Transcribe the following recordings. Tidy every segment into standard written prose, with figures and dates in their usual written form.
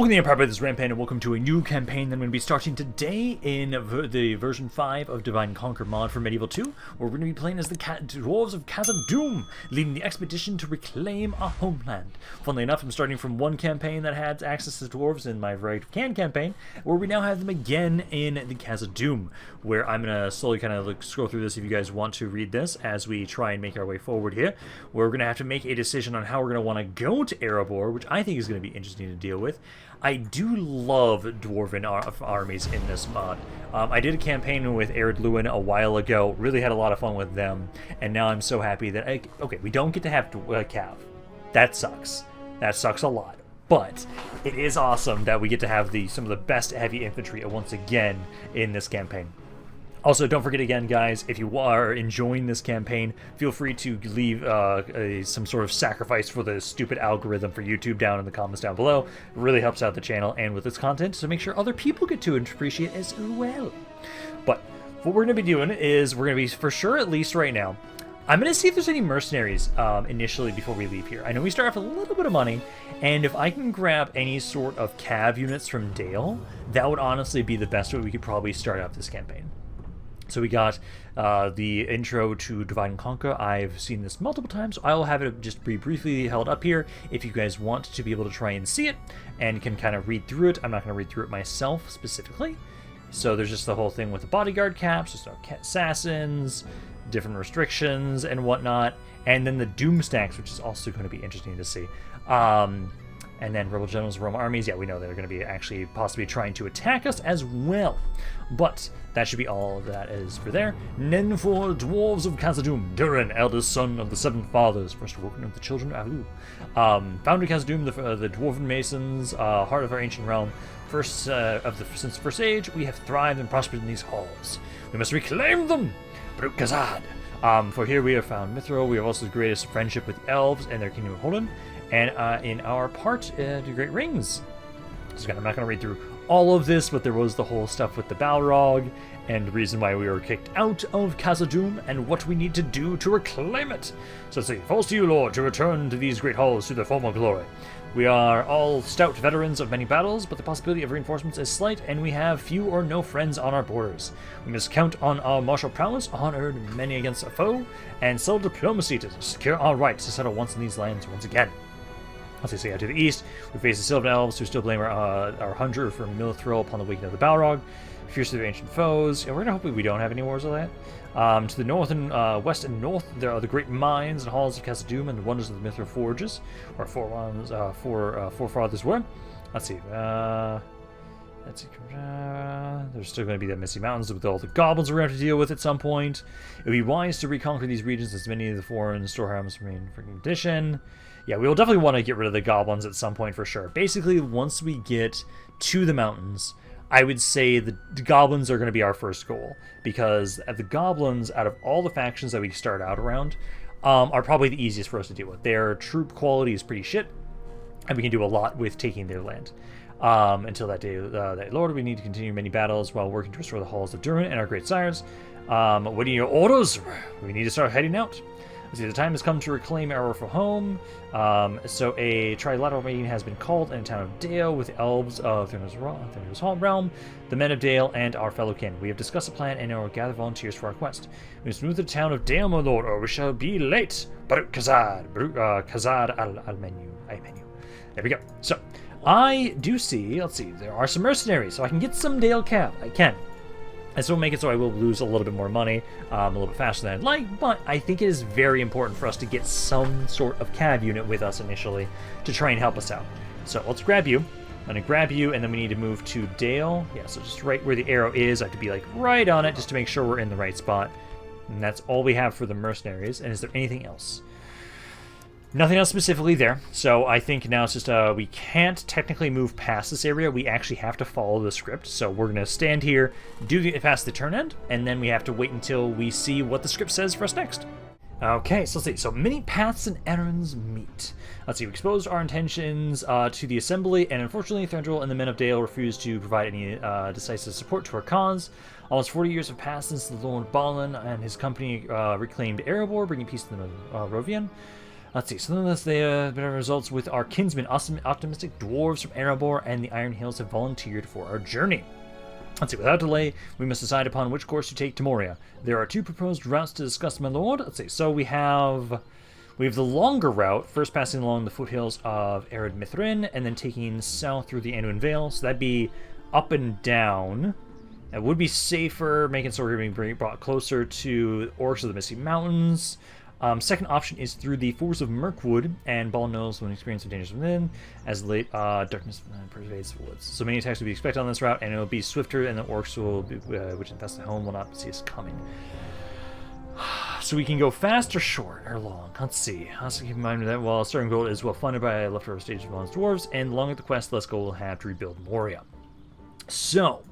Welcome to the Empire by this Rampaned, and welcome to a new campaign that I'm going to be starting today in the version 5 of Divide and Conquer mod for Medieval 2, where we're going to be playing as the Dwarves of Khazad-dûm, leading the expedition to reclaim a homeland. Funnily enough, I'm starting from one campaign that had access to dwarves in my Right of Can campaign, where we now have them again in the Khazad-dûm, where I'm going to slowly kind of scroll through this if you guys want to read this as we try and make our way forward here, where we're going to have to make a decision on how we're going to want to go to Erebor, which I think is going to be interesting to deal with. I do love dwarven armies in this mod. I did a campaign with Eryn a while ago, really had a lot of fun with them, and now I'm so happy that, okay, we don't get to have Cav. That sucks. That sucks a lot. But it is awesome that we get to have some of the best heavy infantry once again in this campaign. Also, don't forget again, guys, if you are enjoying this campaign, feel free to leave some sort of sacrifice for the stupid algorithm for YouTube down in the comments down below. It really helps out the channel and with its content, so make sure other people get to appreciate it as well. But what we're going to be doing is we're going to be, for sure at least right now, I'm going to see if there's any mercenaries initially before we leave here. I know we start off with a little bit of money, and if I can grab any sort of cav units from Dale, that would honestly be the best way we could probably start out this campaign. So we got the intro to Divide and Conquer. I've seen this multiple times, so I'll have it just be briefly held up here if you guys want to be able to try and see it and can kind of read through it. I'm not going to read through it myself specifically. So there's just the whole thing with the bodyguard caps, just assassins, different restrictions and whatnot, and then the doom stacks, which is also going to be interesting to see. And then rebel generals, Roman armies. Yeah, we know they're going to be actually possibly trying to attack us as well. But that should be all that is for there. And then for Dwarves of Khazad-dûm, Eryn, eldest son of the seven fathers, first woken of the children of Alu. Founded Khazad-dûm, the dwarven masons, heart of our ancient realm. Since the first age, we have thrived and prospered in these halls. We must reclaim them! BARUK KHAZÂD. For here we have found Mithril. We have also the greatest friendship with the Elves and their kingdom of Dholen. And in our part, the Great Rings. So I'm not going to read through all of this, but there was the whole stuff with the Balrog, and the reason why we were kicked out of Khazad-dûm, and what we need to do to reclaim it. So let's see. Falls to you, Lord, to return to these great halls to their former glory. We are all stout veterans of many battles, but the possibility of reinforcements is slight, and we have few or no friends on our borders. We must count on our martial prowess, honored many against a foe, and subtle diplomacy to secure our rights to settle once in these lands once again. Let's see, to the east, we face the Sylvan Elves, who still blame our hunger for Mithril upon the waking of the Balrog. Fierce of ancient foes. Yeah, we're gonna hope we don't have any wars of that. To the north and west and north, there are the great mines and halls of Khazad-dûm and the wonders of the Mithril forges, where forefathers were. Let's see. There's still going to be the Misty Mountains with all the goblins we're going to have to deal with at some point. It would be wise to reconquer these regions as many of the foreign storehouses remain for condition. Yeah, we will definitely want to get rid of the goblins at some point for sure. Basically, once we get to the mountains, I would say the goblins are going to be our first goal, because the goblins, out of all the factions that we start out around, are probably the easiest for us to deal with. Their troop quality is pretty shit, and we can do a lot with taking their land. Until that day, Lord, we need to continue many battles while working to restore the halls of Durin and our great sires. What are your orders? We need to start heading out. Let's see, the time has come to reclaim our for home. So a trilateral meeting has been called in the town of Dale with the Elves of Thurner's Realm, the men of Dale, and our fellow kin. We have discussed a plan and will gather volunteers for our quest. We must move to the town of Dale, my lord, or we shall be late. BARUK KHAZÂD. KHAZÂD al menu. There we go. So, I do see, let's see, there are some mercenaries, so I can get some Dale cav. I can. And so make it so I will lose a little bit more money, a little bit faster than I'd like, but I think it is very important for us to get some sort of cav unit with us initially to try and help us out. So let's grab you. I'm going to grab you, and then we need to move to Dale. Yeah, so just right where the arrow is, I have to be like right on it just to make sure we're in the right spot. And that's all we have for the mercenaries. And is there anything else? Nothing else specifically there, so I think now it's just we can't technically move past this area. We actually have to follow the script, so we're going to stand here, get past the turn end, and then we have to wait until we see what the script says for us next. Okay, so let's see. So many paths and errands meet. Let's see, we exposed our intentions to the assembly, and unfortunately Thranduil and the men of Dale refused to provide any decisive support to our cause. Almost 40 years have passed since the Lord Balin and his company reclaimed Erebor, bringing peace to the Rovian. Let's see. So then that's the results with our kinsmen, optimistic dwarves from Erebor and the Iron Hills have volunteered for our journey. Let's see. Without delay, we must decide upon which course to take to Moria. There are 2 proposed routes to discuss, my lord. Let's see. So we have the longer route, first passing along the foothills of Eryn Mithrin, and then taking south through the Anduin Vale. So that'd be up and down. It would be safer, making so we're being brought closer to Orcs of the Misty Mountains. Second option is through the force of Mirkwood, and Ball knows when experiencing dangers within, as late darkness pervades the woods. So many attacks will be expected on this route, and it will be swifter, and the Orcs will be, which infest the home will not see us coming. So we can go fast or short or long. Let's see. Also keep in mind that while starting gold is well funded by leftover stage of Villain's Dwarves, and along with the quest, Let's Go will have to rebuild Moria. So,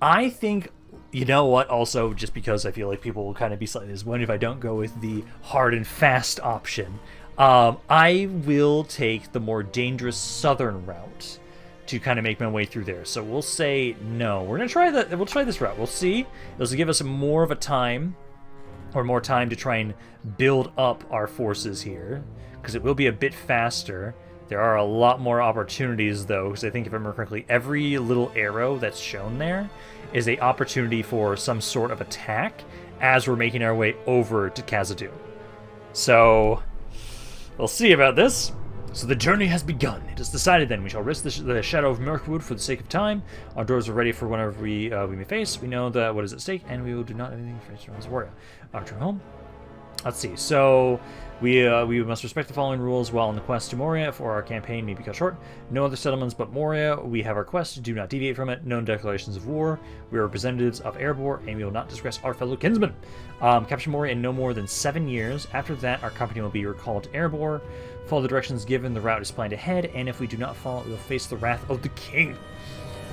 I think, you know what, also, just because I feel like people will kind of be slightly disappointed if I don't go with the hard and fast option, I will take the more dangerous southern route to kind of make my way through there. So we'll say no. We're going to try that. We'll try this route. We'll see. It'll give us more of a time, or more time to try and build up our forces here, because it will be a bit faster. There are a lot more opportunities, though, because I think, if I remember correctly, every little arrow that's shown there is an opportunity for some sort of attack as we're making our way over to Khazad-dûm. So, we'll see about this. So the journey has begun. It is decided then. We shall risk the shadow of Mirkwood for the sake of time. Our doors are ready for whenever we may face. We know that what is at stake, and we will do not anything for Israel's warrior. Return home. Let's see. So we must respect the following rules while on the quest to Moria, for our campaign may be cut short. No other settlements but Moria. We have our quest. Do not deviate from it. No declarations of war. We are representatives of Erebor, and we will not disgrace our fellow kinsmen. Capture Moria in no more than 7 years. After that, our company will be recalled to Erebor. Follow the directions given. The route is planned ahead, and if we do not follow, we will face the wrath of the king.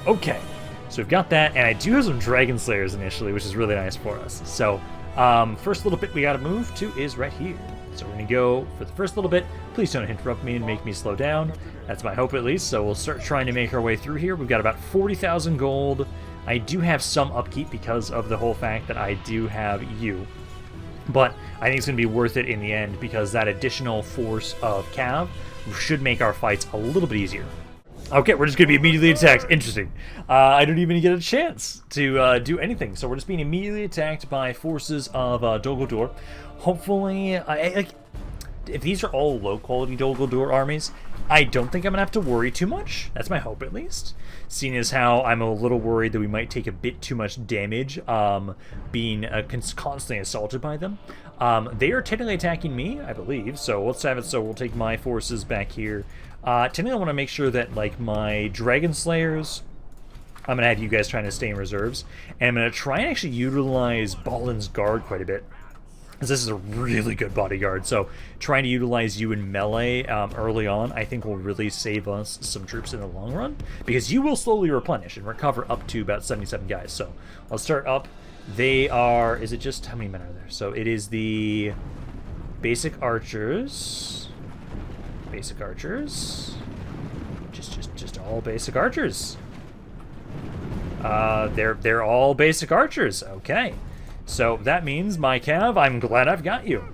Okay, so we've got that, and I do have some Dragon Slayers initially, which is really nice for us. So, first little bit we got to move to is right here. So we're going to go for the first little bit. Please don't interrupt me and make me slow down. That's my hope, at least. So we'll start trying to make our way through here. We've got about 40,000 gold. I do have some upkeep because of the whole fact that I do have you. But I think it's going to be worth it in the end, because that additional force of Cav should make our fights a little bit easier. Okay, we're just going to be immediately attacked. Interesting. I don't even get a chance to do anything. So we're just being immediately attacked by forces of Dol Guldur. Hopefully, if these are all low-quality Dol Guldur armies, I don't think I'm going to have to worry too much. That's my hope, at least. Seeing as how I'm a little worried that we might take a bit too much damage being constantly assaulted by them. They are technically attacking me, I believe, so let's have it so we'll take my forces back here. Technically, I want to make sure that, like, my Dragon Slayers, I'm going to have you guys trying to stay in reserves, and I'm going to try and actually utilize Ballin's Guard quite a bit, because this is a really good bodyguard. So trying to utilize you in melee early on, I think will really save us some troops in the long run, because you will slowly replenish and recover up to about 77 guys. So I'll start up. They are, is it just, how many men are there? So it is the basic archers. Basic archers. Just all basic archers. They're all basic archers. Okay. So that means, my Cav, I'm glad I've got you.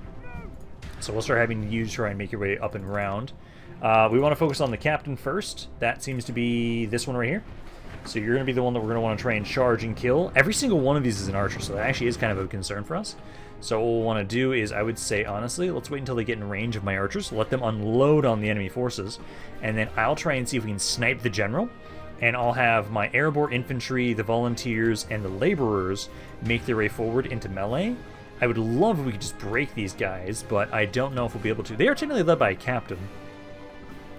So we'll start having you try and make your way up and round. We want to focus on the captain first. That seems to be this one right here. So you're going to be the one that we're going to want to try and charge and kill. Every single one of these is an archer, so that actually is kind of a concern for us. So what we'll want to do is, I would say, honestly, let's wait until they get in range of my archers. Let them unload on the enemy forces. And then I'll try and see if we can snipe the general. And I'll have my Erebor infantry, the volunteers, and the laborers make their way forward into melee. I would love if we could just break these guys, but I don't know if we'll be able to. They are technically led by a captain,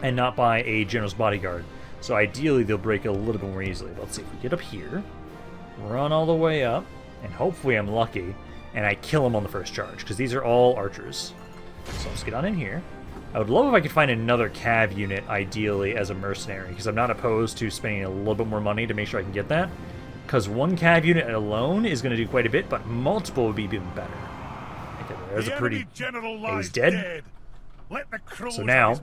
and not by a general's bodyguard. So ideally, they'll break a little bit more easily. Let's see if we get up here, run all the way up, and hopefully I'm lucky, and I kill them on the first charge, because these are all archers. So let's get on in here. I would love if I could find another Cav unit, ideally, as a mercenary, because I'm not opposed to spending a little bit more money to make sure I can get that. Because one Cav unit alone is going to do quite a bit, but multiple would be even better. Okay, there's a pretty... He's dead. So now,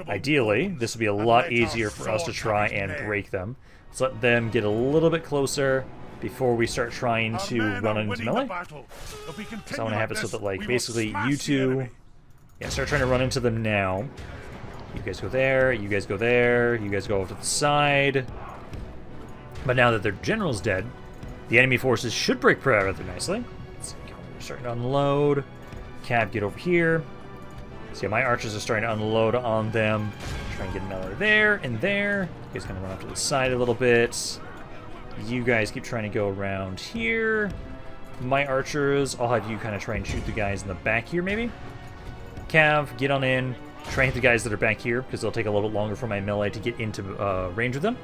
ideally, this would be a lot easier for us to try and break them. Let's let them get a little bit closer before we start trying to run into melee. So I want to have it so that, like, basically you two Yeah, start trying to run into them now. You guys go there, you guys go there, you guys go off to the side. But now that their general's dead, the enemy forces should break prey rather nicely. Let's see, we're starting to unload. Cav, get over here. So yeah, my archers are starting to unload on them. Try and get another there and there. You guys gonna run off to the side a little bit. You guys keep trying to go around here. My archers, I'll have you kind of try and shoot the guys in the back here, maybe. Cav, get on in. Try and hit the guys that are back here, because it'll take a little bit longer for my melee to get into range with them.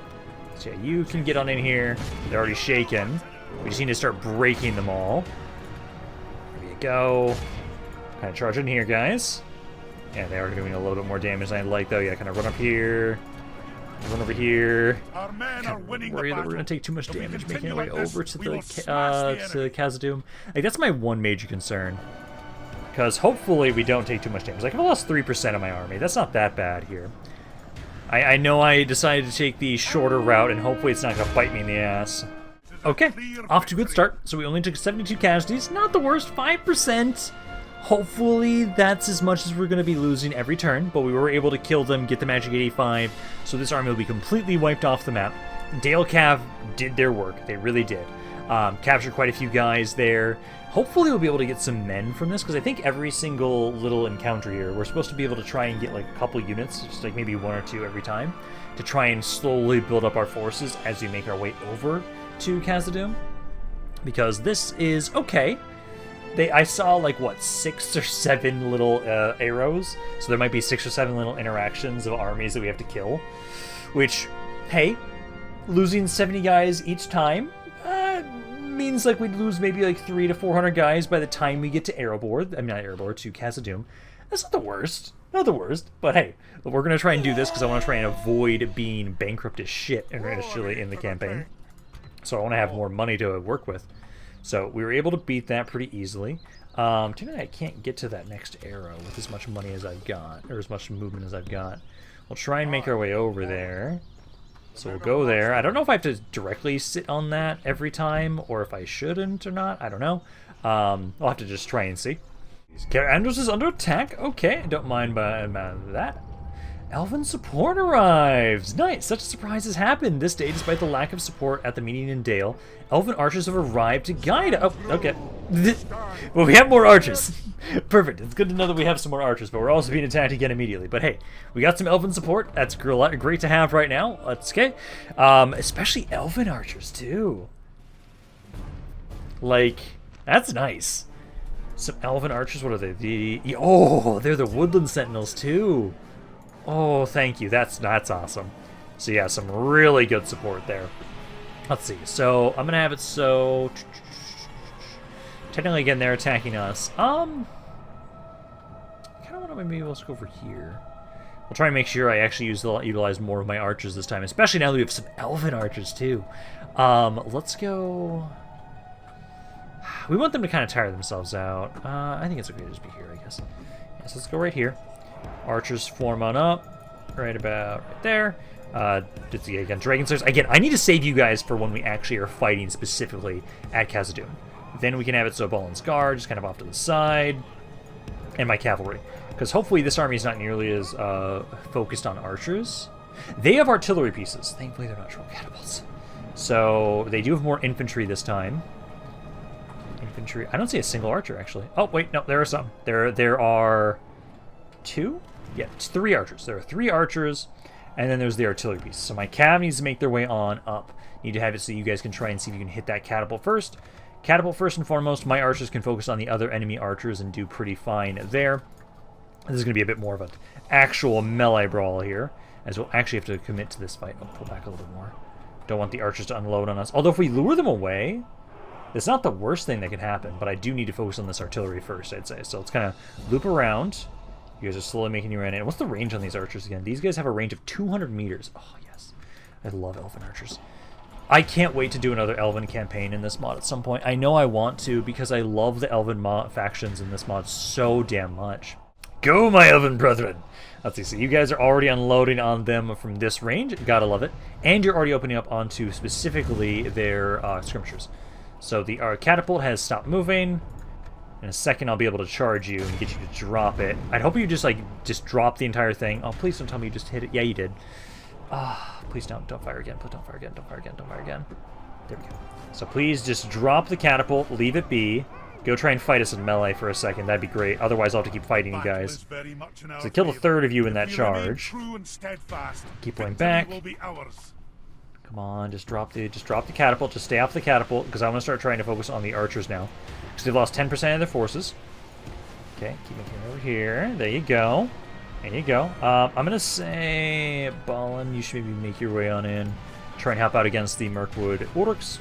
So yeah, you can get on in here. They're already shaken. We just need to start breaking them all. There you go. Kind of charge in here, guys. Yeah, they are doing a little bit more damage than I'd like, though. Yeah, kind of run up here. Run over here. Our men are winning the worry that battle. we're going to take too much If we damage making continue our way like this, over to we the will smash the enemy. Khazad-dûm. Like, that's my one major concern. Because hopefully we don't take too much damage. Like, I've lost 3% of my army. That's not that bad here. I know I decided to take the shorter route, and hopefully it's not going to bite me in the ass. Okay, off to a good start. So we only took 72 casualties. Not the worst, 5%. Hopefully that's as much as we're going to be losing every turn, but we were able to kill them, get the magic 85, so this army will be completely wiped off the map. Dale Cav did their work. They really did. Captured quite a few guys there. Hopefully we'll be able to get some men from this, because I think every single little encounter here, we're supposed to be able to try and get like a couple units, just like maybe 1 or 2 every time, to try and slowly build up our forces as we make our way over to Khazad-dûm. Because this is okay. I saw like, what, 6 or 7 little arrows, so there might be 6 or 7 little interactions of armies that we have to kill, which, hey, losing 70 guys each time means like we'd lose maybe like 300 to 400 guys by the time we get to Erebor. I mean, not Erebor, to Khazad-dûm. That's not the worst. Not the worst. But hey, we're going to try and do this because I want to try and avoid being bankrupt as shit initially in the campaign. So I want to have more money to work with. So we were able to beat that pretty easily. Too bad I can't get to that next arrow with as much money as I've got, or as much movement as I've got. We'll try and make our way over there. So we'll go there. I don't know if I have to directly sit on that every time, or if I shouldn't or not. I don't know. I'll have to just try and see. Errands is under attack. Okay, don't mind by that. Elven support arrives! Nice! Such a surprise has happened this day despite the lack of support at the meeting in Dale. Elven archers have arrived to guide. Oh, okay. Well, we have more archers. Perfect. It's good to know that we have some more archers, but we're also being attacked again immediately. But hey, we got some elven support. That's great to have right now. That's okay. Especially elven archers, too. Like, that's nice. Some elven archers, what are they? Oh, they're the woodland sentinels, too. Oh, thank you. That's awesome. So yeah, some really good support there. Let's see. So I'm gonna have it so technically again they're attacking us. I kind of want to maybe let's go over here. We'll try and make sure I actually utilize more of my archers this time, especially now that we have some elven archers too. Let's go. We want them to kind of tire themselves out. I think it's okay to just be here, I guess. Yeah, so let's go right here. Archers form on up, right about right there. Again, Dragon Slayers. Again, I need to save you guys for when we actually are fighting specifically at Khazad-dûm. Then we can have it so Bolin's Guard, just kind of off to the side, and my cavalry. Because hopefully this army is not nearly as focused on archers. They have artillery pieces. Thankfully they're not troll catapults. So they do have more infantry this time. Infantry. I don't see a single archer, actually. Oh, wait, no, there are some. There are 2? Yeah, it's 3 archers. There are 3 archers, and then there's the artillery piece. So my cav needs to make their way on up. Need to have it so you guys can try and see if you can hit that catapult first. Catapult first and foremost. My archers can focus on the other enemy archers and do pretty fine there. This is going to be a bit more of an actual melee brawl here, as we'll actually have to commit to this fight. I'll pull back a little bit more. Don't want the archers to unload on us. Although if we lure them away, it's not the worst thing that could happen, but I do need to focus on this artillery first, I'd say. So let's kind of loop around. You guys are slowly making your way in. What's the range on these archers again? These guys have a range of 200 meters. Oh, yes. I love elven archers. I can't wait to do another elven campaign in this mod at some point. I know I want to because I love the elven factions in this mod so damn much. Go, my elven brethren! Let's see. So you guys are already unloading on them from this range. Gotta love it. And you're already opening up onto specifically their skirmishers. So the catapult has stopped moving. In a second, I'll be able to charge you and get you to drop it. I'd hope you just, like, drop the entire thing. Oh, please don't tell me you just hit it. Yeah, you did. Ah, please don't fire again. Please don't fire again. Don't fire again. Don't fire again. There we go. So please just drop the catapult. Leave it be. Go try and fight us in melee for a second. That'd be great. Otherwise, I'll have to keep fighting you guys. So I killed a third of you in that charge. Keep going back. Come on, just drop the catapult. Just stay off the catapult, because I want to start trying to focus on the archers now. Because they've lost 10% of their forces. Okay, keep making it over here. There you go. There you go. I'm going to say, Dholen, you should maybe make your way on in. Try and help out against the Mirkwood Orcs.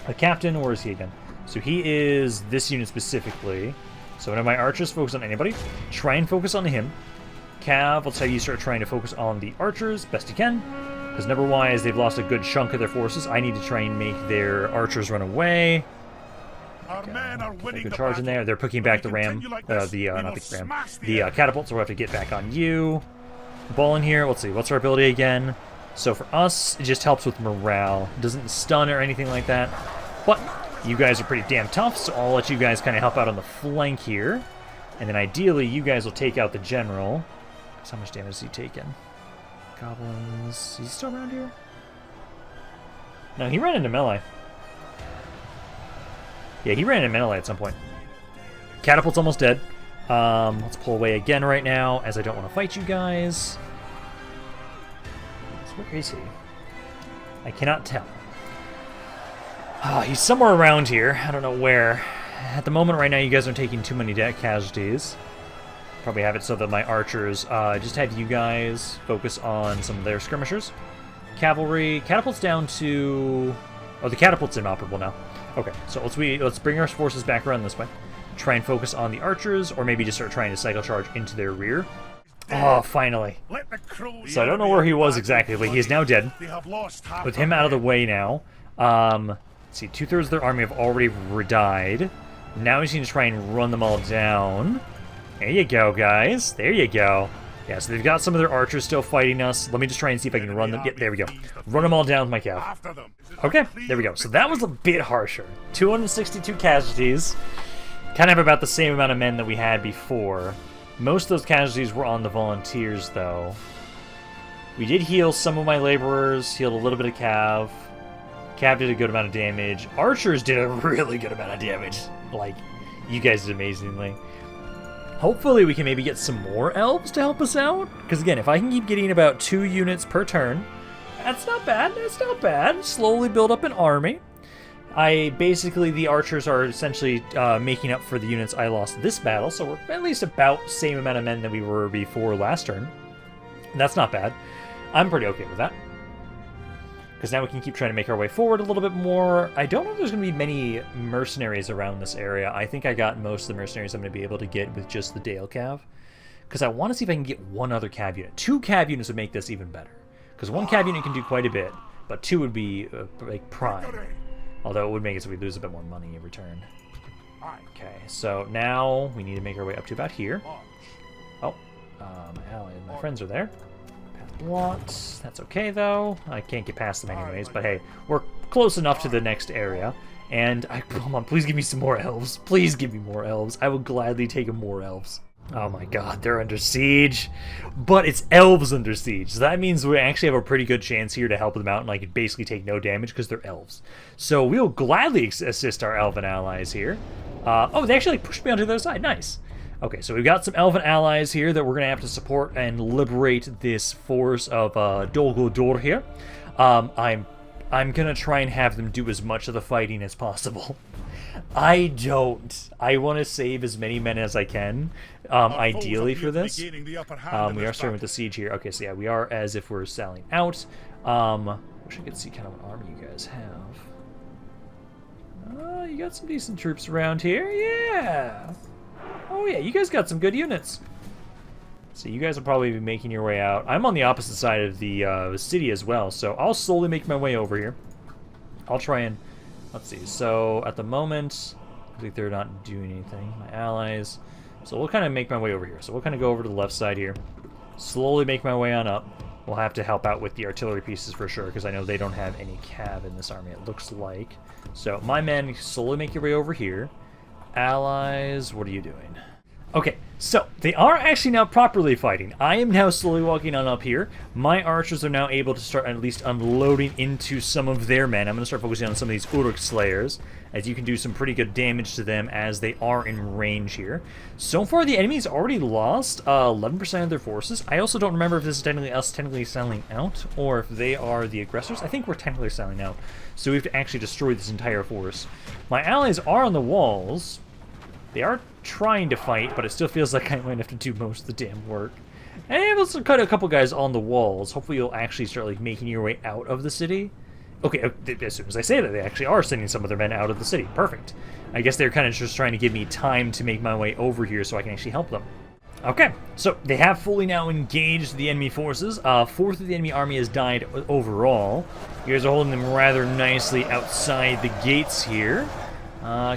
A captain, where is he again? So he is this unit specifically. So whenever my archers focus on anybody, try and focus on him. Cav, let's have you start trying to focus on the archers best you can. Because number-wise, they've lost a good chunk of their forces. I need to try and make their archers run away. Our men are winning good the charge in there. They're picking back the ram, not the ram, the catapult, so we'll have to get back on you. Ball in here. Let's see. What's our ability again? So for us, it just helps with morale. It doesn't stun or anything like that. But you guys are pretty damn tough, so I'll let you guys kind of help out on the flank here. And then ideally, you guys will take out the general. Because how much damage has he taken? Goblins. Is he still around here? No, he ran into melee. Yeah, he ran into melee at some point. Catapult's almost dead. Let's pull away again right now, as I don't want to fight you guys. So where is he? I cannot tell. He's somewhere around here. I don't know where. At the moment right now, you guys aren't taking too many DaC casualties. Probably have it so that my archers just have you guys focus on some of their skirmishers. Cavalry. Catapult's down to... Oh, the catapult's inoperable now. Okay, so let's bring our forces back around this way. Try and focus on the archers, or maybe just start trying to cycle charge into their rear. Oh, finally. So I don't know where he was exactly, but he is now dead. With him out of the way now. Let's see, 2/3 of their army have already died. Now he's going to try and run them all down. There you go, guys. There you go. Yeah, so they've got some of their archers still fighting us. Let me just try and see if I can run them. Yeah, there we go. Run them all down with my cav. Okay, there we go. So that was a bit harsher. 262 casualties. Kind of about the same amount of men that we had before. Most of those casualties were on the volunteers, though. We did heal some of my laborers. Healed a little bit of cav. Cav did a good amount of damage. Archers did a really good amount of damage. Like, you guys did amazingly. Hopefully we can maybe get some more elves to help us out. Because again, if I can keep getting about 2 units per turn, that's not bad. That's not bad. Slowly build up an army. The archers are essentially making up for the units I lost this battle. So we're at least about the same amount of men that we were before last turn. That's not bad. I'm pretty okay with that. Because now we can keep trying to make our way forward a little bit more. I don't know if there's going to be many mercenaries around this area. I think I got most of the mercenaries I'm going to be able to get with just the Dale Cav. Because I want to see if I can get one other Cav unit. 2 Cav units would make this even better. Because 1 Cav unit can do quite a bit, but 2 would be like prime. Although it would make it so we lose a bit more money in return. Okay, so now we need to make our way up to about here. Oh, my ally and my friends are there. Blocked. That's okay though. I can't get past them anyways, but hey, we're close enough to the next area. And come on, please give me some more elves. Please give me more elves. I will gladly take more elves. Oh my god, they're under siege. But it's elves under siege. So that means we actually have a pretty good chance here to help them out and like basically take no damage because they're elves. So we'll gladly assist our elven allies here. Oh, they actually pushed me onto the other side. Nice. Okay, so we've got some elven allies here that we're going to have to support and liberate this force of Dol Guldur here. I'm going to try and have them do as much of the fighting as possible. I want to save as many men as I can, ideally for this. We are starting with the siege here. Okay, so yeah, we are as if we're selling out. Wish I could see kind of what army you guys have. You got some decent troops around here. Yeah. Oh yeah, you guys got some good units. So you guys will probably be making your way out. I'm on the opposite side of the city as well, so I'll slowly make my way over here. I'll try and... Let's see, so at the moment, I think they're not doing anything. My allies. So we'll kind of make my way over here. So we'll kind of go over to the left side here. Slowly make my way on up. We'll have to help out with the artillery pieces for sure, because I know they don't have any cav in this army, it looks like. So my men, slowly make your way over here. Allies, what are you doing? Okay, so they are actually now properly fighting. I am now slowly walking on up here. My archers are now able to start at least unloading into some of their men. I'm going to start focusing on some of these Uruk Slayers, as you can do some pretty good damage to them as they are in range here. So far, the enemy's already lost 11% of their forces. I also don't remember if this is technically us selling out, or if they are the aggressors. I think we're technically selling out, so we have to actually destroy this entire force. My allies are on the walls. They are trying to fight, but it still feels like I might have to do most of the damn work. And I'm able to cut a couple guys on the walls. Hopefully you'll actually start like making your way out of the city. Okay, as soon as I say that, they actually are sending some of their men out of the city. Perfect. I guess they're kind of just trying to give me time to make my way over here so I can actually help them. Okay, so they have fully now engaged the enemy forces. Fourth of the enemy army has died overall. You guys are holding them rather nicely outside the gates here.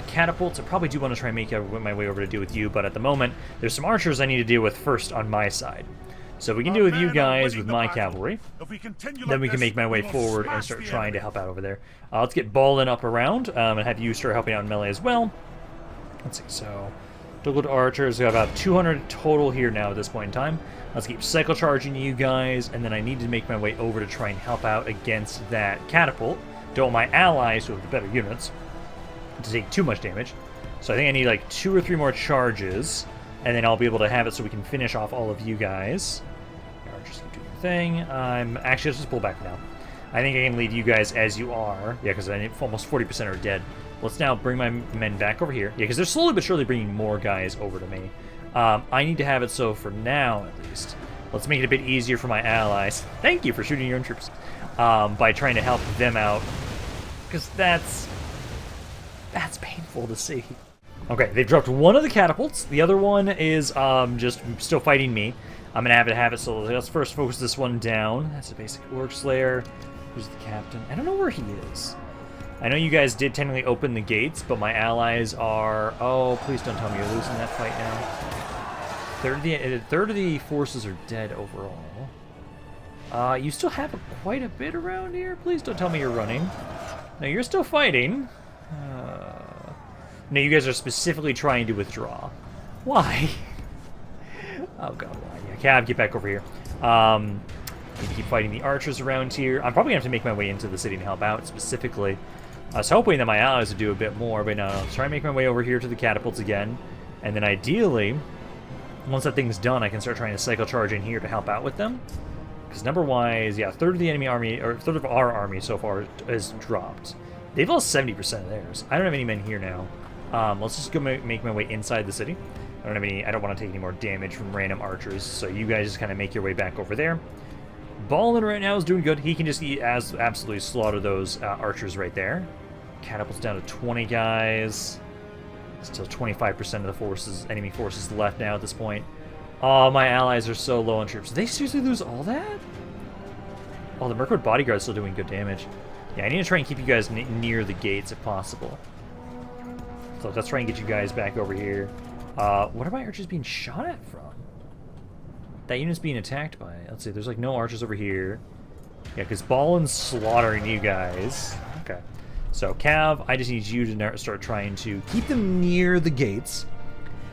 Catapults, I probably do want to try and make my way over to deal with you, but at the moment, there's some archers I need to deal with first on my side. So we can deal with you guys with my cavalry. Then we can make my way forward and start trying to help out over there. Let's get Dholen up around, and have you start helping out in melee as well. Let's see, so Doubled archers, we have about 200 total here now at this point in time. Let's keep cycle charging you guys, and then I need to make my way over to try and help out against that catapult. Don't want my allies, who have the better units, to take too much damage. So I think I need like 2 or 3 more charges, and then I'll be able to have it so we can finish off all of you guys. Archers keep doing their thing. Actually, let's just pull back now. I think I can leave you guys as you are. Yeah, because almost 40% are dead. Let's now bring my men back over here. Yeah, because they're slowly but surely bringing more guys over to me. I need to have it so for now, at least. Let's make it a bit easier for my allies. Thank you for shooting your own troops. By trying to help them out. Because that's painful to see. Okay, they've dropped one of the catapults. The other one is just still fighting me. I'm going to have it, so let's first focus this one down. That's a basic Orc Slayer. Who's the captain? I don't know where he is. I know you guys did technically open the gates, but my allies are... Oh, please don't tell me you're losing that fight now. Third of the forces are dead overall. You still have quite a bit around here. Please don't tell me you're running. No, you're still fighting. No, you guys are specifically trying to withdraw. Why? Oh god, why? Yeah, Cav, get back over here. Need to keep fighting the archers around here. I'm probably going to have to make my way into the city and help out, specifically. I was hoping that my allies would do a bit more, but no. Let's try and make my way over here to the catapults again. And then ideally, once that thing's done, I can start trying to cycle charge in here to help out with them. Because number-wise, yeah, third of the enemy army, or third of our army so far has dropped. They've lost 70% of theirs. I don't have any men here now. Let's just go make my way inside the city. I don't want to take any more damage from random archers, so you guys just kind of make your way back over there. Dholen right now is doing good. He can just absolutely slaughter those archers right there. Catapults down to 20 guys. Still 25% of the forces, enemy forces left now at this point. Oh, my allies are so low on troops. Did they seriously lose all that? Oh, the Mirkwood bodyguard's still doing good damage. Yeah, I need to try and keep you guys near the gates if possible. So let's try and get you guys back over here. What are my archers being shot at from? That unit's being attacked by. Let's see, there's like no archers over here. Yeah, because Dholen's slaughtering you guys. Okay. So, Cav, I just need you to start trying to keep them near the gates,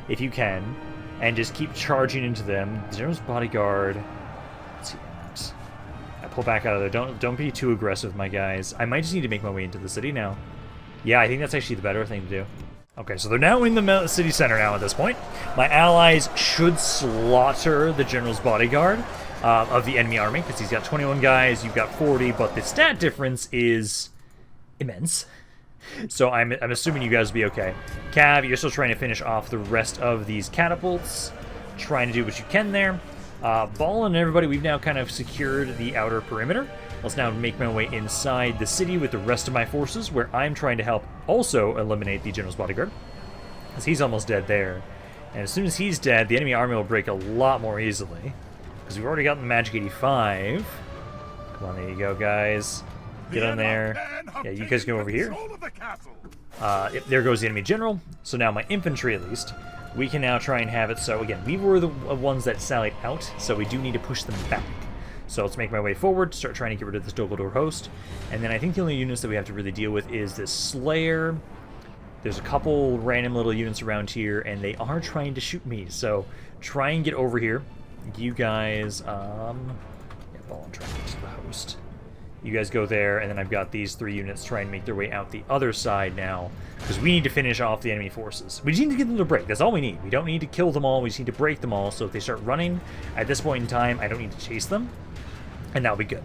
if you can, and just keep charging into them. General's bodyguard. Let's see. I pull back out of there. Don't be too aggressive, my guys. I might just need to make my way into the city now. Yeah, I think that's actually the better thing to do. Okay, so they're now in the city center now at this point. My allies should slaughter the general's bodyguard of the enemy army, because he's got 21 guys, you've got 40, but the stat difference is immense. So I'm assuming you guys will be okay. Cav, you're still trying to finish off the rest of these catapults, trying to do what you can there. Dholen and everybody, we've now kind of secured the outer perimeter. Let's now make my way inside the city with the rest of my forces, where I'm trying to help also eliminate the general's bodyguard, because he's almost dead there. And as soon as he's dead, the enemy army will break a lot more easily, because we've already gotten the magic 85. Come on, there you go, guys. Get on there. Yeah, you guys go over here. There goes the enemy general. So now my infantry, at least, we can now try and have it. So again, we were the ones that sallied out, so we do need to push them back. So let's make my way forward, start trying to get rid of this Dholen host. And then I think the only units that we have to really deal with is this Slayer There's a couple random little units around here, and they are trying to shoot me. So try and get over here. You guys, yeah, ball and try to get to the host. You guys go there, and then I've got these 3 units trying to make their way out the other side now, because we need to finish off the enemy forces. We just need to get them to break. That's all we need. We don't need to kill them all. We just need to break them all, so if they start running at this point in time, I don't need to chase them, and that'll be good.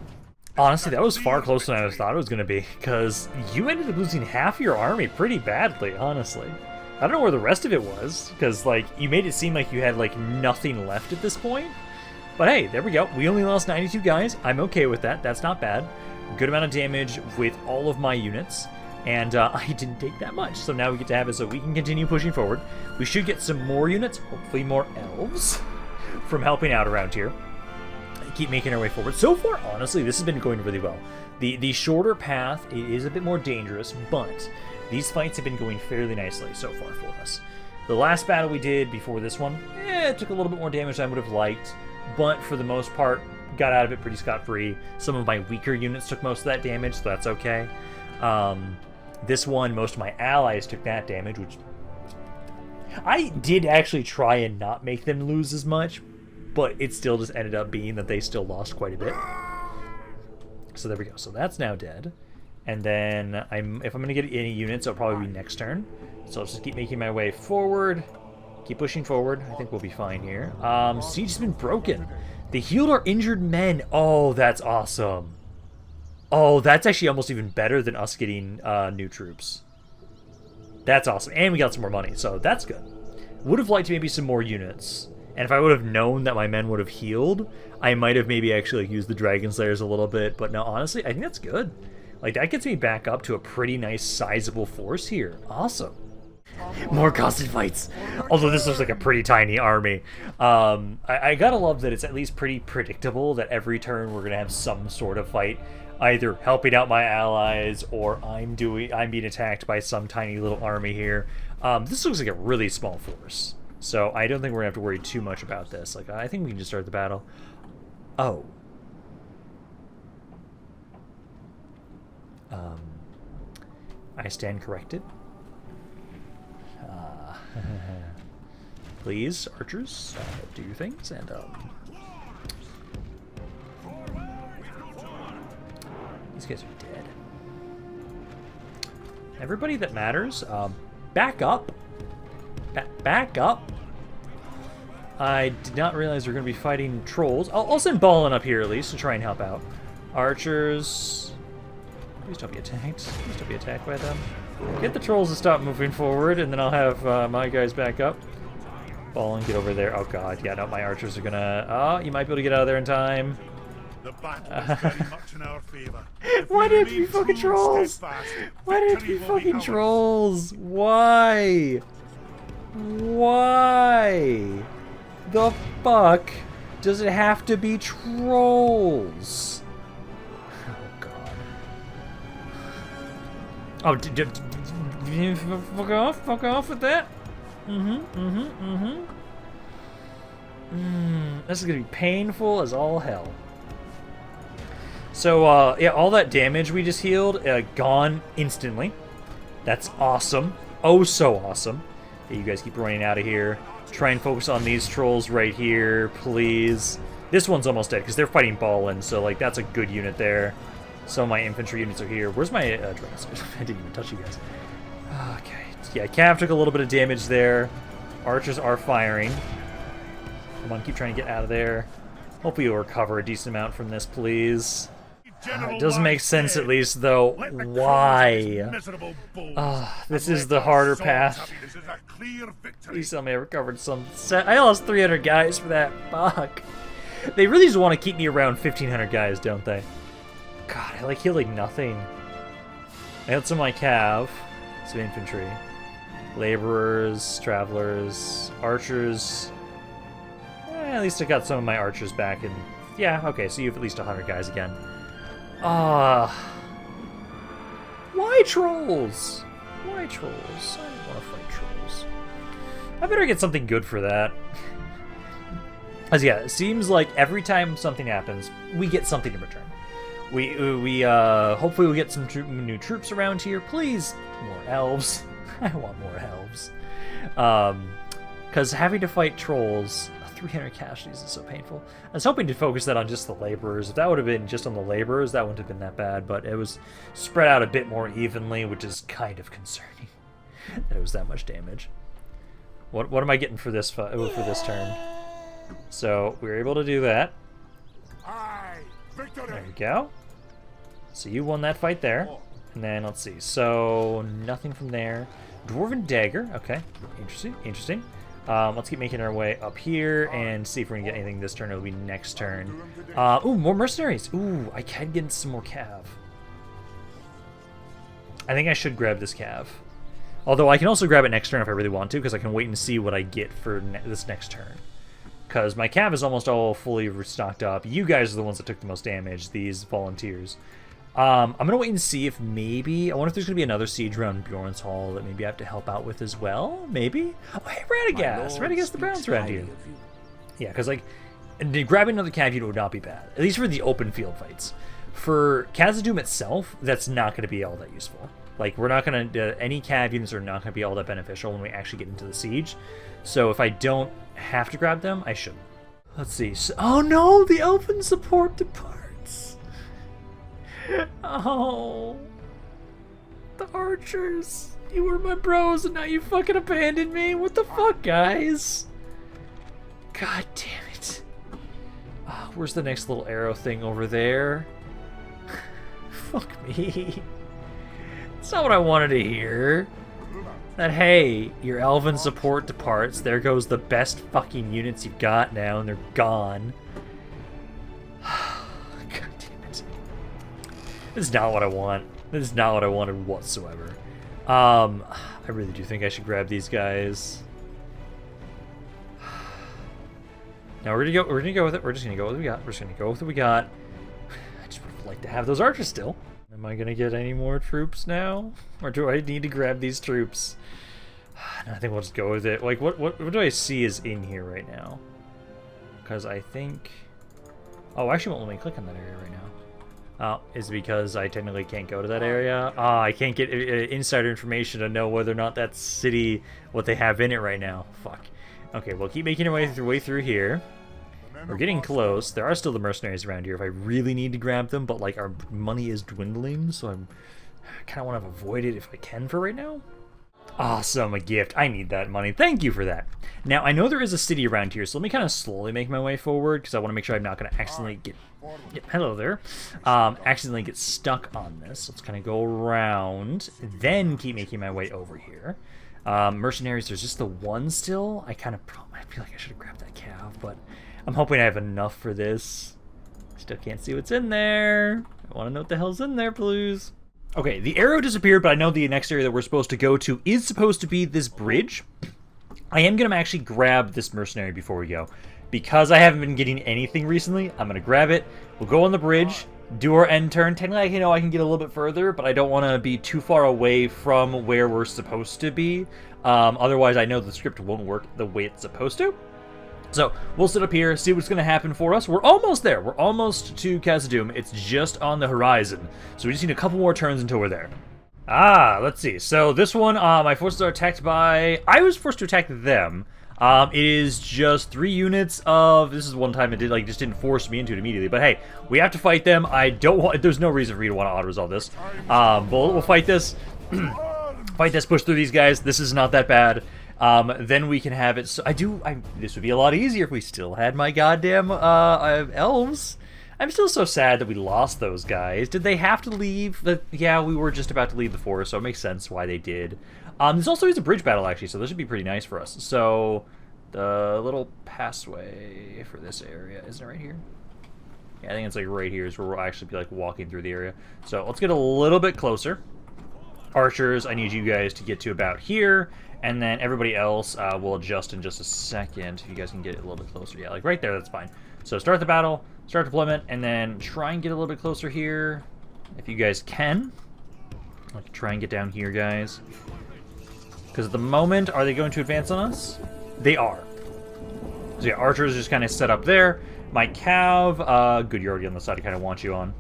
Honestly, that was far closer than I thought it was going to be, because you ended up losing half your army pretty badly, honestly. I don't know where the rest of it was, because, like, you made it seem like you had, like, nothing left at this point. But hey, there we go. We only lost 92 guys. I'm okay with that. That's not bad. Good amount of damage with all of my units, and I didn't take that much. So now we get to have it so we can continue pushing forward. We should get some more units, hopefully more elves, from helping out around here. Keep making our way forward. So far, honestly, this has been going really well. The shorter path is a bit more dangerous, but these fights have been going fairly nicely so far for us. The last battle we did before this one, it took a little bit more damage than I would have liked, but for the most part, got out of it pretty scot-free. Some of my weaker units took most of that damage, so that's okay. This one, most of my allies took that damage, which I did actually try and not make them lose as much, but it still just ended up being that they still lost quite a bit. So there we go. So that's now dead. And then if I'm going to get any units, it'll probably be next turn. So I'll just keep making my way forward. Keep pushing forward. I think we'll be fine here. Siege has been broken. They healed our injured men. Oh, that's awesome. Oh, that's actually almost even better than us getting new troops. That's awesome. And we got some more money, so that's good. Would have liked maybe some more units. And if I would have known that my men would have healed, I might have maybe actually used the Dragon Slayers a little bit. But no, honestly, I think that's good. Like, that gets me back up to a pretty nice, sizable force here. Awesome. More constant fights. Although this looks like a pretty tiny army. I gotta love that it's at least pretty predictable that every turn we're gonna have some sort of fight. Either helping out my allies, or I'm being attacked by some tiny little army here. This looks like a really small force. So I don't think we're gonna have to worry too much about this. Like, I think we can just start the battle. Oh. I stand corrected. Please, archers, do your things, and these guys are dead. Everybody that matters, back up. Back up. I did not realize we're going to be fighting trolls. I'll send Ballin up here at least to try and help out. Archers, please don't be attacked. Please don't be attacked by them. Get the trolls to stop moving forward, and then I'll have my guys back up. Ballin, get over there. Oh god, yeah, no, my archers are gonna... Oh, you might be able to get out of there in time. The battle is very much in our favor. Why did it be fucking trolls? Why did it be fucking trolls? Why? Why? The fuck does it have to be trolls? Oh god. Oh, fuck off with that. This is gonna be painful as all hell. So, yeah, all that damage we just healed, gone instantly. That's awesome. Oh, so awesome. Yeah, you guys keep running out of here. Try and focus on these trolls right here, please. This one's almost dead, because they're fighting Ballin, so, like, that's a good unit there. Some of my infantry units are here. Where's my dragons? I didn't even touch you guys. Okay. Yeah, Cav took a little bit of damage there. Archers are firing. Come on, keep trying to get out of there. Hopefully you'll recover a decent amount from this, please. It doesn't make sense, at least, though. Why? This is the harder path. Please tell me I recovered some. I lost 300 guys for that. Fuck. They really just want to keep me around 1,500 guys, don't they? God, I healed like nothing. I had some of my cav, some infantry, laborers, travelers, archers. At least I got some of my archers back, and yeah, okay, so you have at least 100 guys again. Why trolls? Why trolls? I don't want to fight trolls. I better get something good for that. As yeah, it seems like every time something happens, we get something in return. We hopefully we'll get some new troops around here. Please, more elves. I want more elves. Because having to fight trolls, 300 casualties is so painful. I was hoping to focus that on just the laborers. If that would have been just on the laborers, that wouldn't have been that bad, but it was spread out a bit more evenly, which is kind of concerning that it was that much damage. What am I getting for this turn? So we were able to do that. There we go. So you won that fight there. And then let's see. So nothing from there. Dwarven dagger. Okay. Interesting. Let's keep making our way up here and see if we can get anything this turn. It'll be next turn. Ooh, more mercenaries. Ooh, I can get some more cav. I think I should grab this cav. Although I can also grab it next turn if I really want to, because I can wait and see what I get for this next turn. Because my cav is almost all fully restocked up. You guys are the ones that took the most damage, these volunteers. I'm going to wait and see if maybe... I wonder if there's going to be another siege around Bjorn's Hall that maybe I have to help out with as well? Maybe? Oh, hey, Radagast! Radagast the Brown's around here. Yeah, because, like, grabbing another cav unit would not be bad. At least for the open field fights. For Khazad-dûm itself, that's not going to be all that useful. Like, we're not going to... any cav units are not going to be all that beneficial when we actually get into the siege. So if I don't have to grab them, I shouldn't. Let's see. So, oh, no! The elven support departs! Oh, the archers. You were my bros and now you fucking abandoned me. What the fuck, guys? God damn it. Oh, where's the next little arrow thing over there? Fuck me. It's not what I wanted to hear. That, hey, your elven support departs. There goes the best fucking units you've got now and they're gone. This is not what I want. This is not what I wanted whatsoever. I really do think I should grab these guys. Now we're gonna go with it. We're just gonna go with what we got. We're just gonna go with what we got. I just would like to have those archers still. Am I gonna get any more troops now? Or do I need to grab these troops? No, I think we'll just go with it. Like what do I see is in here right now? Because I think... Oh, actually won't let me click on that area right now. Oh, is it because I technically can't go to that area? Ah, I can't get insider information to know whether or not that city, what they have in it right now. Fuck. Okay, we'll keep making our way through here. We're getting close. There are still the mercenaries around here if I really need to grab them, but like our money is dwindling, so I kind of want to avoid it if I can for right now. Awesome, a gift. I need that money. Thank you for that. Now, I know there is a city around here, so let me kind of slowly make my way forward, because I want to make sure I'm not going to accidentally get... hello there. Accidentally get stuck on this. Let's kind of go around, then keep making my way over here. Mercenaries, there's just the one still. I feel like I should have grabbed that cav, but I'm hoping I have enough for this. Still can't see what's in there. I want to know what the hell's in there, please. Okay, the arrow disappeared, but I know the next area that we're supposed to go to is supposed to be this bridge. I am going to actually grab this mercenary before we go. Because I haven't been getting anything recently, I'm going to grab it. We'll go on the bridge, do our end turn. Technically, you know, I can get a little bit further, but I don't want to be too far away from where we're supposed to be. Otherwise, I know the script won't work the way it's supposed to. So, we'll sit up here, see what's going to happen for us. We're almost there. We're almost to Khazad-dûm. It's just on the horizon. So we just need a couple more turns until we're there. Ah, let's see. So this one, my forces are attacked by... I was forced to attack them. It is just 3 units of... This is one time it just didn't force me into it immediately. But hey, we have to fight them. I don't want... There's no reason for me to want to auto-resolve this. But we'll fight this. Fight this, push through these guys. This is not that bad. Then we can have it. So this would be a lot easier if we still had my goddamn elves. I'm still so sad that we lost those guys. Did they have to leave? Yeah, we were just about to leave the forest, so it makes sense why they did. This also is a bridge battle, actually, so this should be pretty nice for us. So, the little passway for this area, isn't it right here? Yeah, I think it's like right here is where we'll actually be like walking through the area. So, let's get a little bit closer. Archers, I need you guys to get to about here. And then everybody else will adjust in just a second. If you guys can get it a little bit closer. Yeah, like right there, that's fine. So start the battle, start deployment, and then try and get a little bit closer here. If you guys can. Like, try and get down here, guys. Because at the moment, are they going to advance on us? They are. So yeah, archers just kind of set up there. My cav, good, you're already on the side I kind of want you on.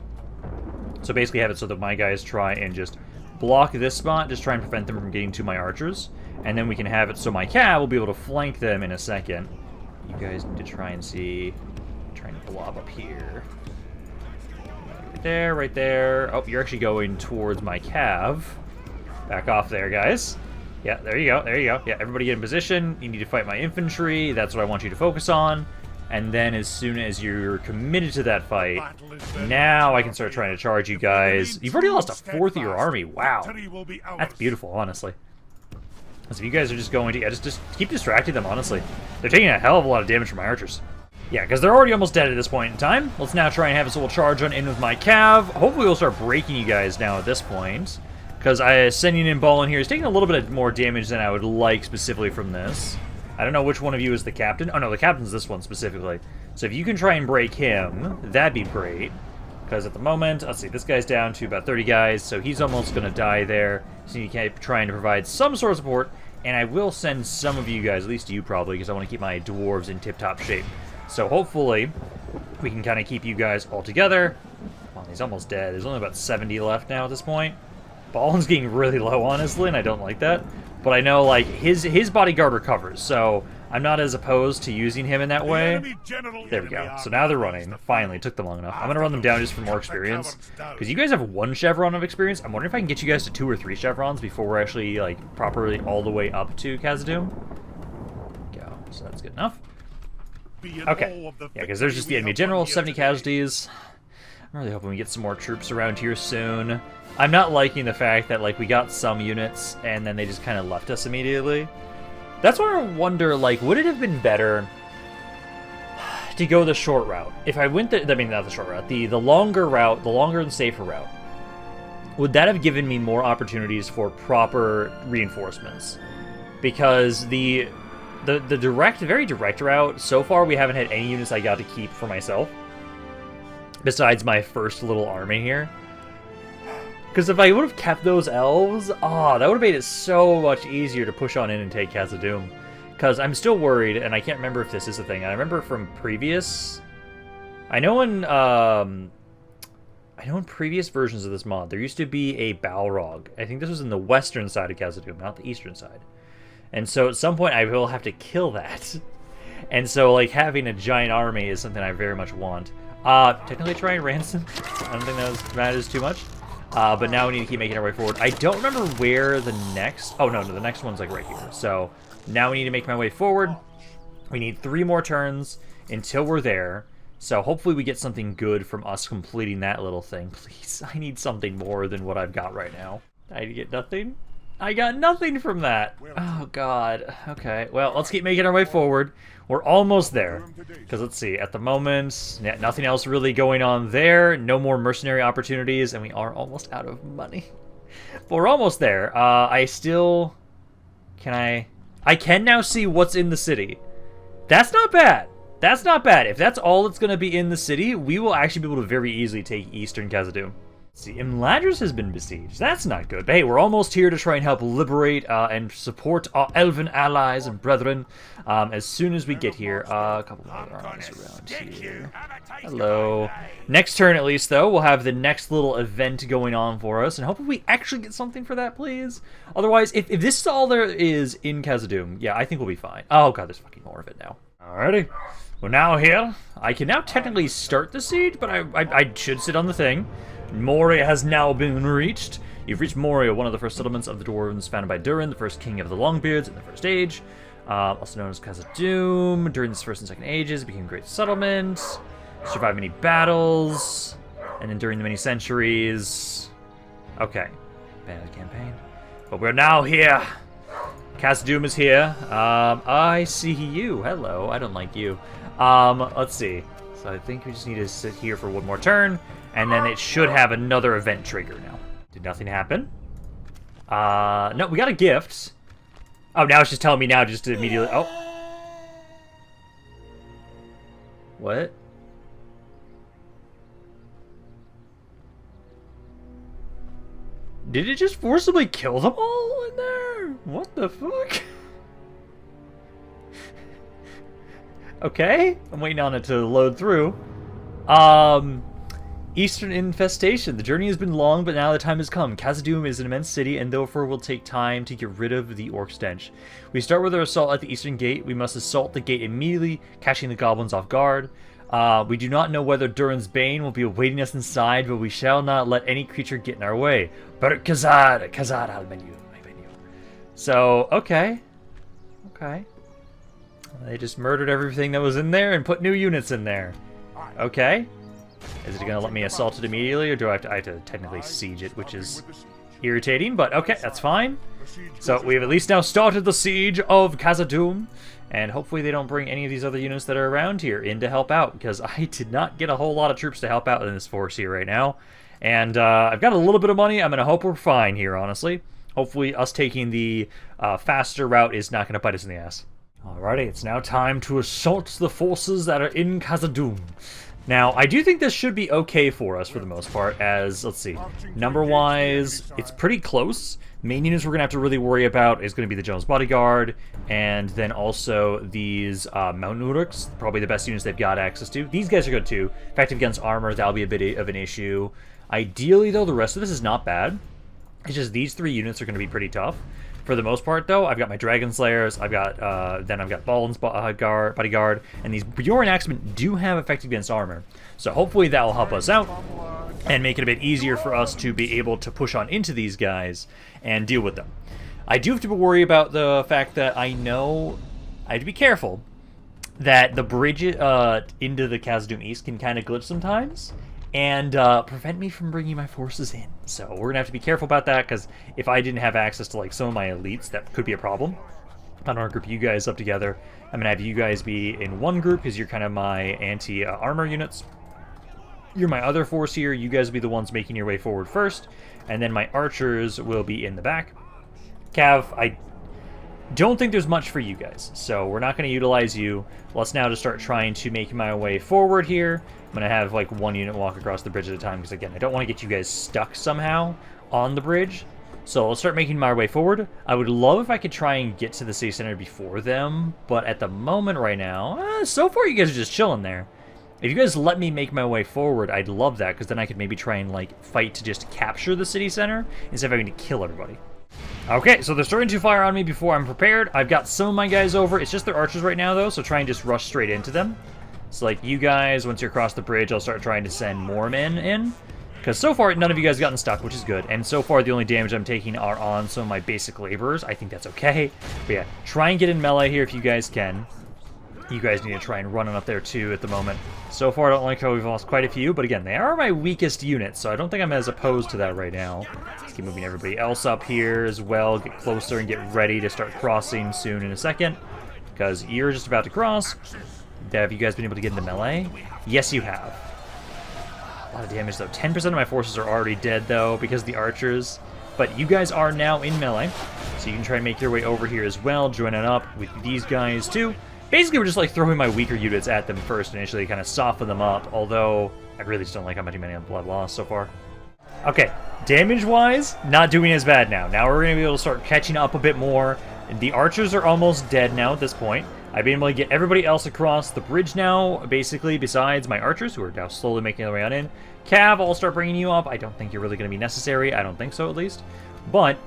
So basically have it so that my guys try and just block this spot, just try and prevent them from getting to my archers, and then we can have it so my cav will be able to flank them in a second. You guys need to try and see, trying to blob up here. Right there, right there. Oh, you're actually going towards my cav. Back off there, guys. Yeah, there you go, there you go. Yeah, everybody get in position. You need to fight my infantry. That's what I want you to focus on. And then as soon as you're committed to that fight, now I can start trying to charge you guys. You've already lost a fourth of your army. Wow. That's beautiful, honestly. So if you guys are just going to, yeah, just keep distracting them, honestly. They're taking a hell of a lot of damage from my archers. Yeah, because they're already almost dead at this point in time. Let's now try and have this little charge on in with my cav. Hopefully we'll start breaking you guys now at this point. Because sending in ball in here is taking a little bit more damage than I would like specifically from this. I don't know which one of you is the captain. Oh, no, the captain's this one specifically. So if you can try and break him, that'd be great. Because at the moment, let's see, this guy's down to about 30 guys, so he's almost going to die there. So you keep trying to provide some sort of support. And I will send some of you guys, at least you probably, because I want to keep my dwarves in tip-top shape. So hopefully, we can kind of keep you guys all together. Well, he's almost dead. There's only about 70 left now at this point. Ballin's getting really low, honestly, and I don't like that. But I know, like, his bodyguard recovers, so I'm not as opposed to using him in that way. There we go. So now they're running. Finally, it took them long enough. I'm going to run them down just for more experience. Because you guys have 1 chevron of experience. I'm wondering if I can get you guys to 2 or 3 chevrons before we're actually, like, properly all the way up to Khazad-dûm. Go. So that's good enough. Okay. Yeah, because there's just the enemy general, 70 casualties. I'm really hoping we get some more troops around here soon. I'm not liking the fact that, like, we got some units and then they just kind of left us immediately. That's why I wonder, like, would it have been better to go the short route? If I went the, I mean, not the short route, the longer route, the longer and safer route, would that have given me more opportunities for proper reinforcements? Because the direct, very direct route, so far we haven't had any units I got to keep for myself. Besides my first little army here. Because if I would have kept those elves, that would have made it so much easier to push on in and take Khazad-dûm. Because I'm still worried, and I can't remember if this is a thing. I remember from previous... I know in previous versions of this mod, there used to be a Balrog. I think this was in the western side of Khazad-dûm, not the eastern side. And so at some point I will have to kill that. And so, like, having a giant army is something I very much want. Technically try and ransom. I don't think that matters too much. But now we need to keep making our way forward. I don't remember where the next... Oh, no, the next one's, like, right here. So, now we need to make my way forward. We need 3 more turns until we're there. So, hopefully we get something good from us completing that little thing. Please, I need something more than what I've got right now. I get nothing? I got nothing from that. Oh, God. Okay, well, let's keep making our way forward. We're almost there. Because let's see, at the moment, yeah, nothing else really going on there. No more mercenary opportunities, and we are almost out of money. But we're almost there. I still... I can now see what's in the city. That's not bad. That's not bad. If that's all that's going to be in the city, we will actually be able to very easily take eastern Khazad-dûm. See, Imladris has been besieged. That's not good. But hey, we're almost here to try and help liberate and support our elven allies and brethren. As soon as we get here, a couple more armies around here. Hello. Next turn, at least, though, we'll have the next little event going on for us, and hopefully we actually get something for that, please. Otherwise, if this is all there is in Khazad-dûm, yeah, I think we'll be fine. Oh god, there's fucking more of it now. Alrighty. We're now here. I can now technically start the siege, but I should sit on the thing. Moria has now been reached. You've reached Moria, one of the first settlements of the Dwarves founded by Durin, the first king of the Longbeards in the First Age. Also known as Khazad-dûm. During the First and Second Ages, it became a great settlement. Survived many battles. And then during the many centuries... Okay. Bad campaign. But we're now here. Khazad-dûm is here. I see you. Hello. I don't like you. Let's see. So I think we just need to sit here for one more turn. And then it should have another event trigger now. Did nothing happen? No, we got a gift. Oh, now it's just telling me now just to immediately... Oh. What? Did it just forcibly kill them all in there? What the fuck? Okay. I'm waiting on it to load through. Eastern infestation. The journey has been long, but now the time has come. Khazad-dûm is an immense city, and therefore will take time to get rid of the orc stench. We start with our assault at the eastern gate. We must assault the gate immediately, catching the goblins off guard. We do not know whether Durin's Bane will be awaiting us inside, but we shall not let any creature get in our way. BARUK KHAZAD al menu. So, okay. Okay. They just murdered everything that was in there and put new units in there. Okay. Is it going to let me assault it immediately, or do I have to technically siege it, which is irritating, but okay, that's fine. So we've at least now started the siege of Khazad-dûm, and hopefully they don't bring any of these other units that are around here in to help out, because I did not get a whole lot of troops to help out in this force here right now. And I've got a little bit of money. I'm going to hope we're fine here, honestly. Hopefully us taking the faster route is not going to bite us in the ass. Alrighty, it's now time to assault the forces that are in Khazad-dûm. Now, I do think this should be okay for us for the most part, as, let's see, number-wise, it's pretty close. Main units we're going to have to really worry about is going to be the General's Bodyguard, and then also these Mountain Uruks, probably the best units they've got access to. These guys are good too. Effective against armor, that'll be a bit of an issue. Ideally, though, the rest of this is not bad. It's just these three units are going to be pretty tough. For the most part, though, I've got my Dragon Slayers, I've got Balden's Bodyguard, and these Bjorn Axemen do have effective against armor. So hopefully that will help us out and make it a bit easier for us to be able to push on into these guys and deal with them. I do have to worry about the fact that I know I have to be careful that the bridge into the Khazad-dûm East can kind of glitch sometimes and prevent me from bringing my forces in. So we're going to have to be careful about that, because if I didn't have access to like some of my elites, that could be a problem. I don't want to group you guys up together. I'm going to have you guys be in one group, because you're kind of my anti-armor units. You're my other force here. You guys will be the ones making your way forward first, and then my archers will be in the back. Cav, I don't think there's much for you guys, so we're not going to utilize you. Let's now just start trying to make my way forward here. I'm going to have like one unit walk across the bridge at a time, because again, I don't want to get you guys stuck somehow on the bridge. So let's start making my way forward. I would love if I could try and get to the city center before them, but at the moment right now, so far you guys are just chilling there. If you guys let me make my way forward, I'd love that, because then I could maybe try and like fight to just capture the city center instead of having to kill everybody. Okay, so they're starting to fire on me before I'm prepared. I've got some of my guys over. It's just their archers right now, though, so try and just rush straight into them. So, like, you guys, once you're across the bridge, I'll start trying to send more men in. Because so far, none of you guys have gotten stuck, which is good. And so far, the only damage I'm taking are on some of my basic laborers. I think that's okay. But yeah, try and get in melee here if you guys can. You guys need to try and run on up there, too, at the moment. So far, I don't like how we've lost quite a few. But again, they are my weakest units, so I don't think I'm as opposed to that right now. Let's keep moving everybody else up here as well. Get closer and get ready to start crossing soon in a second. Because you're just about to cross. Have you guys been able to get into melee? Yes, you have. A lot of damage, though. 10% of my forces are already dead, though, because of the archers. But you guys are now in melee, so you can try and make your way over here as well, joining up with these guys, too. Basically, we're just, like, throwing my weaker units at them first initially, kind of soften them up, although I really just don't like how much money on blood loss so far. Okay, damage-wise, not doing as bad now. Now we're going to be able to start catching up a bit more. The archers are almost dead now at this point. I've been able to get everybody else across the bridge now, basically, besides my archers, who are now slowly making their way on in. Cav, I'll start bringing you up. I don't think you're really going to be necessary. I don't think so, at least. But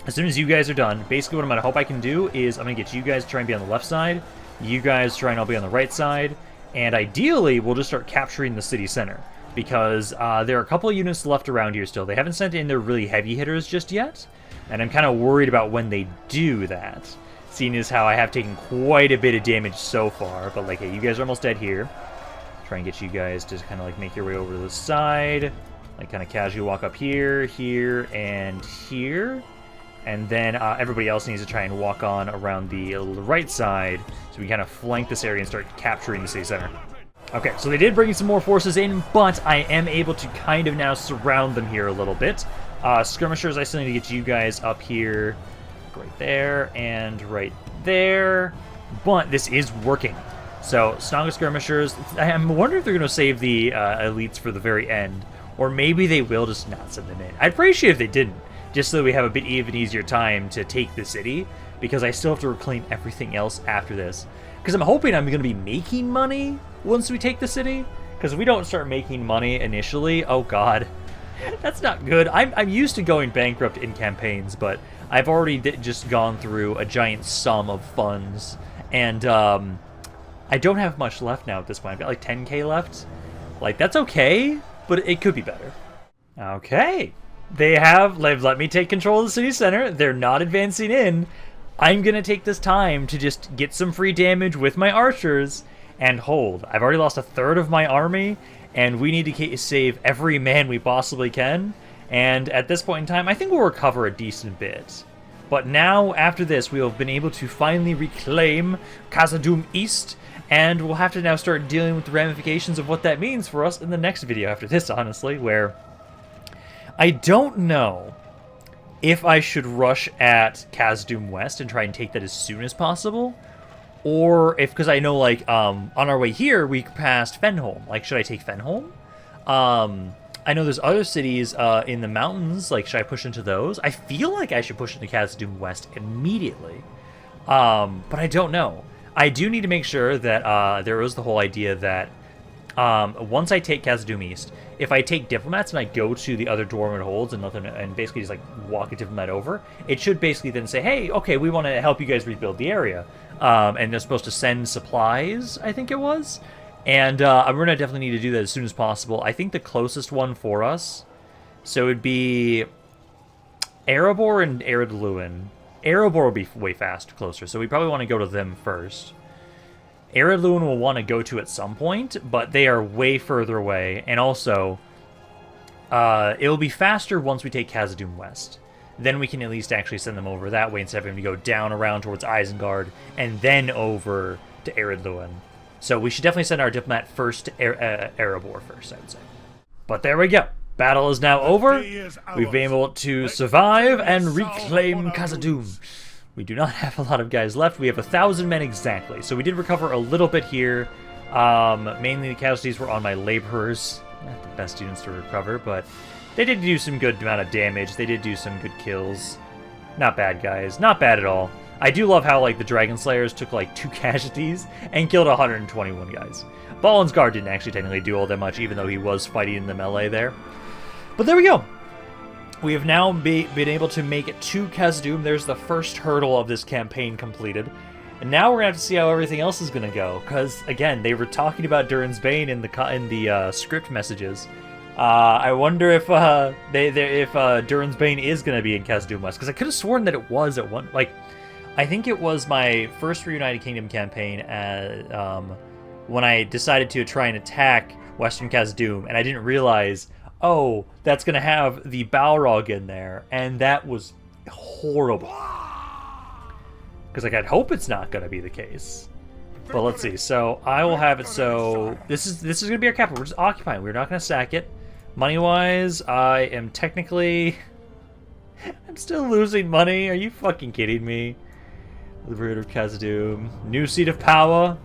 as soon as you guys are done, basically what I'm going to hope I can do is I'm going to get you guys to try and be on the left side. You guys try and I'll be on the right side. And ideally, we'll just start capturing the city center, because there are a couple of units left around here still. They haven't sent in their really heavy hitters just yet, and I'm kind of worried about when they do that. Seeing as how I have taken quite a bit of damage so far, but like, hey, you guys are almost dead here. Try and get you guys to kind of like make your way over to the side, like kind of casually walk up here, here, and here, and then everybody else needs to try and walk on around the right side, so we kind of flank this area and start capturing the city center. Okay, so they did bring some more forces in, but I am able to kind of now surround them here a little bit. Skirmishers, I still need to get you guys up here. Right there and right there, but this is working. So Snog Skirmishers, I'm wondering if they're going to save the elites for the very end, or maybe they will just not send them in. I'd appreciate if they didn't, just so that we have a bit even easier time to take the city, because I still have to reclaim everything else after this. Because I'm hoping I'm going to be making money once we take the city, because Because we don't start making money initially. Oh god. That's not good. I'm used to going bankrupt in campaigns, but I've already just gone through a giant sum of funds. And I don't have much left now at this point. I've got like 10k left. Like, that's okay, but it could be better. Okay. They've let me take control of the city center. They're not advancing in. I'm going to take this time to just get some free damage with my archers and hold. I've already lost a third of my army, and we need to save every man we possibly can. And at this point in time, I think we'll recover a decent bit. But now, after this, we have been able to finally reclaim Khazad-dûm East, and we'll have to now start dealing with the ramifications of what that means for us in the next video after this, honestly, where I don't know if I should rush at Khazad-dûm West and try and take that as soon as possible, or if, because I know, like, on our way here, we passed Fenholm. Like, should I take Fenholm? I know there's other cities in the mountains. Like, should I push into those? I feel like I should push into Khazad-dûm West immediately, but I don't know. I do need to make sure that there was the whole idea that once I take Khazad-dûm East, if I take diplomats and I go to the other Dwarven holds and basically just like walk a diplomat over, it should basically then say, hey, okay, we want to help you guys rebuild the area. And they're supposed to send supplies, I think it was. And we're going to definitely need to do that as soon as possible. I think the closest one for us, so it would be Erebor and Dholen. Erebor will be way closer, so we probably want to go to them first. Dholen will want to go to at some point, but they are way further away. And also, it'll be faster once we take Khazad-dûm West. Then we can at least actually send them over that way instead of having to go down around towards Isengard and then over to Dholen. So we should definitely send our diplomat first to Erebor first, I would say. But there we go. Battle is now over. We've been able to survive and reclaim Khazad-dûm. We do not have a lot of guys left. We have 1,000 men exactly. So we did recover a little bit here. Mainly the casualties were on my laborers. Not the best units to recover, but they did do some good amount of damage. They did do some good kills. Not bad, guys. Not bad at all. I do love how, like, the Dragon Slayers took, like, 2 casualties and killed 121 guys. Balin's Guard didn't actually technically do all that much, even though he was fighting in the melee there. But there we go. We have now been able to make it to Khazad-dûm. There's the first hurdle of this campaign completed. And now we're going to have to see how everything else is going to go. Because, again, they were talking about Durin's Bane in the script messages. I wonder if Durin's Bane is going to be in Khazad-dûm West. Because I could have sworn that it was at one... Like, I think it was my first Reunited Kingdom campaign when I decided to try and attack Western Khazad-dûm. And I didn't realize... oh, that's going to have the Balrog in there, and that was horrible. Because, like, I'd hope it's not going to be the case. But let's see. So, I will have it so... This is going to be our capital. We're just occupying. We're not going to sack it. Money-wise, I am technically... I'm still losing money. Are you fucking kidding me? Liberator of Khazad-dûm. New seat of power.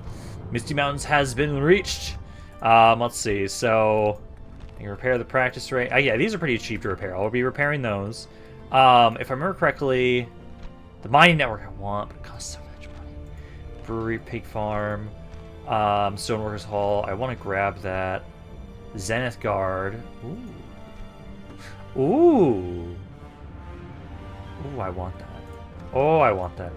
Misty Mountains has been reached. Let's see. So... you can repair the practice rate. Yeah, these are pretty cheap to repair. I'll be repairing those. If I remember correctly, the mining network I want, but it costs so much money. Brewery, pig farm, Stoneworkers Hall. I want to grab that. Zenith Guard. Ooh. Ooh. Ooh, I want that. Oh, I want that.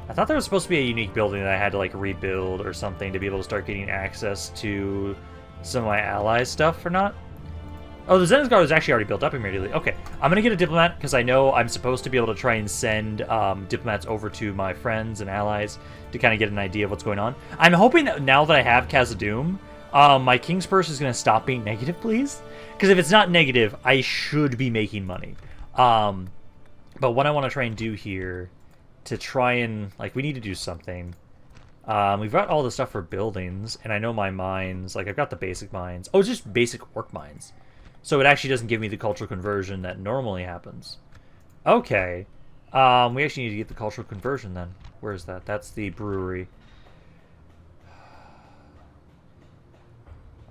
I thought there was supposed to be a unique building that I had to, like, rebuild or something to be able to start getting access to some of my allies' stuff or not. Oh, the Zenith Guard was actually already built up immediately. Okay, I'm going to get a diplomat because I know I'm supposed to be able to try and send diplomats over to my friends and allies to kind of get an idea of what's going on. I'm hoping that now that I have Khazad-dûm, my King's Purse is going to stop being negative, please. Because if it's not negative, I should be making money. But what I want to try and do here to try and... like, we need to do something. We've got all the stuff for buildings, and I know my mines, like, I've got the basic mines. Oh, it's just basic orc mines. So it actually doesn't give me the cultural conversion that normally happens. Okay. We actually need to get the cultural conversion then. Where is that? That's the brewery.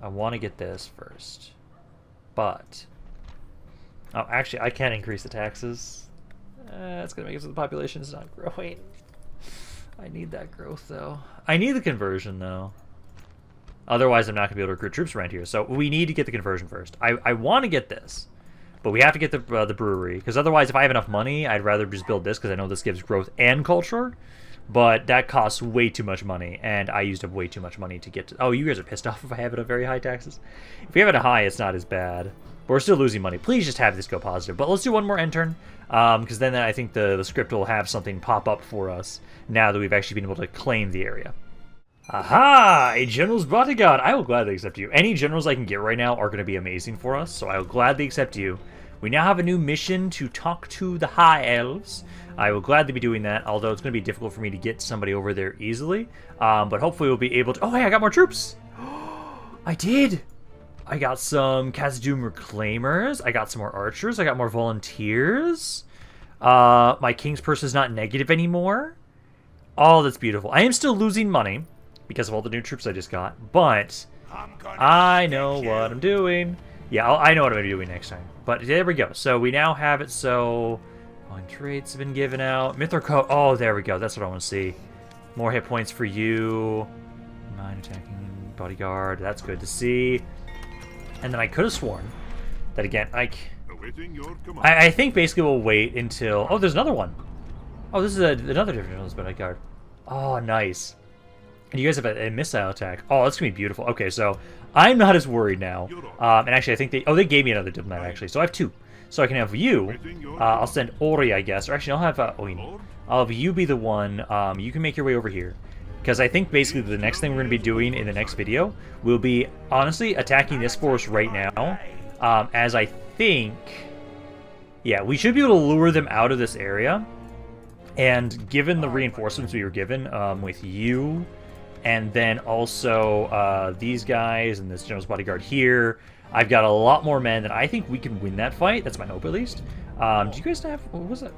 I want to get this first. But... oh, actually, I can't increase the taxes. It's going to make it so the population is not growing. I need that growth, though. I need the conversion, though. Otherwise, I'm not going to be able to recruit troops around here. So we need to get the conversion first. I want to get this, but we have to get the brewery, because otherwise, if I have enough money, I'd rather just build this, because I know this gives growth and culture. But that costs way too much money, and I used up way too much money to get to... Oh, you guys are pissed off if I have it at very high taxes? If we have it at high, it's not as bad. But we're still losing money. Please just have this go positive. But let's do one more end turn, because then I think the script will have something pop up for us now that we've actually been able to claim the area. Aha! A general's bodyguard! I will gladly accept you. Any generals I can get right now are going to be amazing for us, so I will gladly accept you. We now have a new mission to talk to the High Elves. I will gladly be doing that, although it's going to be difficult for me to get somebody over there easily. But hopefully we'll be able to... Oh, hey, I got more troops! I did! I got some Khazad-dûm reclaimers. I got some more archers. I got more volunteers. My king's purse is not negative anymore. Oh, that's beautiful. I am still losing money because of all the new troops I just got, but I know what I'm doing. Yeah, I know what I'm going to be doing next time. But there we go. So we now have it so... Falling traits have been given out. Mithril. Oh, there we go. That's what I want to see. More hit points for you. Mind attacking bodyguard. That's good to see. And then I could have sworn that, again, I think basically we'll wait until... Oh, there's another one. Oh, this is another different bodyguard. Oh, nice. And you guys have a missile attack. Oh, that's going to be beautiful. Okay, so I'm not as worried now. And actually, I think they... Oh, they gave me another diplomat, actually. So I have 2. So I can have you. I'll send Ori, I guess. Or actually, I'll have Oin. I'll have you be the one. You can make your way over here. Because I think basically the next thing we're going to be doing in the next video will be, honestly, attacking this force right now. As I think... Yeah, we should be able to lure them out of this area. And given the reinforcements we were given with you... And then also these guys and this general's bodyguard here. I've got a lot more men that I think we can win that fight. That's my hope, at least. Do you guys have... What was that?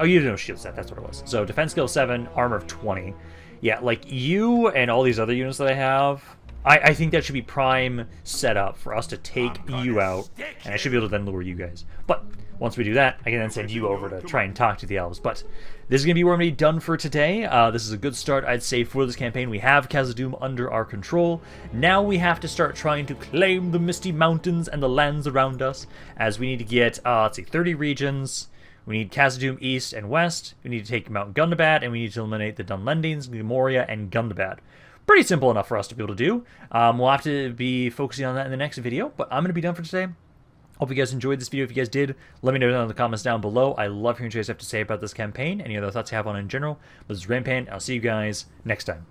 Oh, you didn't know shield set. That's what it was. So defense skill 7, armor of 20. Yeah, like you and all these other units that I have, I think that should be prime setup for us to take you out. And I should be able to then lure you guys. But once we do that, I can then send you over to try and talk to the elves. But this is going to be where I'm going to be done for today. This is a good start, I'd say, for this campaign. We have Khazad-dûm under our control. Now we have to start trying to claim the Misty Mountains and the lands around us, as we need to get, let's see, 30 regions. We need Khazad-dûm east and west. We need to take Mount Gundabad, and we need to eliminate the Dunlendings, the Moria, and Gundabad. Pretty simple enough for us to be able to do. We'll have to be focusing on that in the next video, but I'm going to be done for today. Hope you guys enjoyed this video. If you guys did, let me know in the comments down below. I love hearing what you guys have to say about this campaign, any other thoughts you have on it in general. This is Rampaned. I'll see you guys next time.